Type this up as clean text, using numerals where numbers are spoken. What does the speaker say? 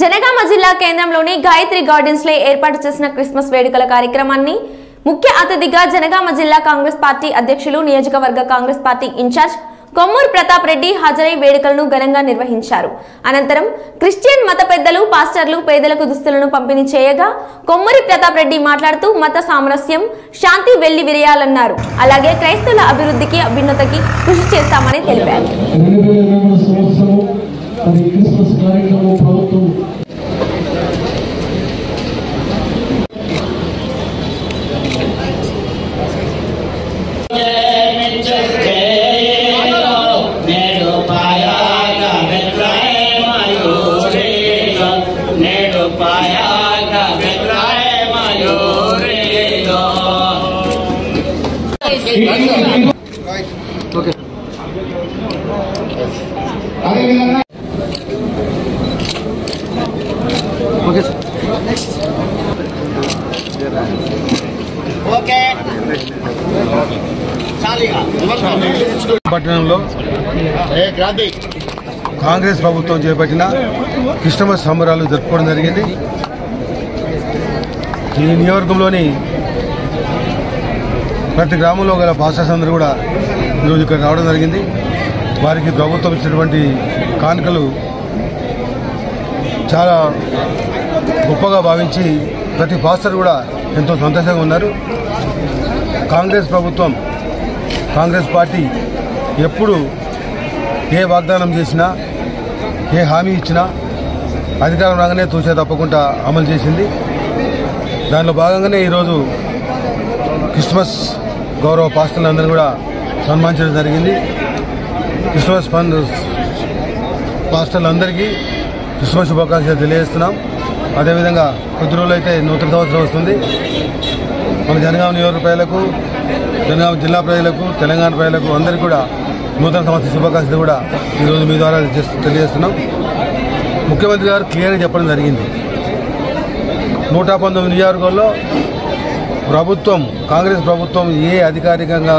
జనగామ జిల్లా కేంద్రంలోని గాయత్రి గార్డెన్స్ లో ఏర్పాటు చేసిన క్రిస్మస్ వేడుకల కార్యక్రమాన్ని ముఖ్య అతిథిగా జనగామ జిల్లా కాంగ్రెస్ పార్టీ అధ్యక్షులు నియోజకవర్గ కాంగ్రెస్ పార్టీ ఇన్ఛార్జ్ కొమ్మూరు ప్రతాప్ రెడ్డి హాజరై వేడుకలను ఘనంగా నిర్వహించారు. అనంతరం క్రిస్టియన్ మత పెద్దలు, పాస్టర్లు పేదలకు దుస్తులను పంపిణీ చేయగా కొమ్మూరి ప్రతాప్ రెడ్డి మాట్లాడుతూ మత సామరస్యం, శాంతి వెళ్లి విరియాలన్నారు. అలాగే క్రైస్తవుల అభివృద్ధికి, అభ్యున్నతికి కృషి చేస్తామని తెలిపారు. పట్టణంలో కాంగ్రెస్ ప్రభుత్వం చేపట్టిన క్రిస్మస్ సంబరాలు జరుపుకోవడం జరిగింది. ఈ నియోజకవర్గంలోని ప్రతి గ్రామంలో గల పాస్టర్స్ అందరూ కూడా ఈరోజు ఇక్కడ రావడం జరిగింది. వారికి ప్రభుత్వం ఇచ్చినటువంటి కానుకలు చాలా గొప్పగా భావించి ప్రతి పాస్టర్ కూడా ఎంతో సంతోషంగా ఉన్నారు. కాంగ్రెస్ ప్రభుత్వం, కాంగ్రెస్ పార్టీ ఎప్పుడు ఏ వాగ్దానం చేసినా, ఏ హామీ ఇచ్చినా అధికారం రాగానే తూచే తప్పకుండా అమలు చేసింది. దానిలో భాగంగానే ఈరోజు క్రిస్మస్ గౌరవ పాస్టర్లందరూ కూడా సన్మానించడం జరిగింది. క్రిస్మస్ పాస్టర్లందరికీ క్రిస్మస్ శుభాకాంక్షలు తెలియజేస్తున్నాం. అదేవిధంగా కొద్ది రోజులు అయితే నూతన సంవత్సరం వస్తుంది. మన జనగామ నియోజక ప్రజలకు, జనగామ జిల్లా ప్రజలకు, తెలంగాణ ప్రజలకు అందరికీ కూడా నూతన సంవత్సర శుభాకాంక్షలు కూడా ఈరోజు మీ ద్వారా తెలియజేస్తున్నాం. ముఖ్యమంత్రి గారు క్లియర్గా చెప్పడం జరిగింది. 119 నియోజకవర్గాల్లో ప్రభుత్వం, కాంగ్రెస్ ప్రభుత్వం ఏ అధికారికంగా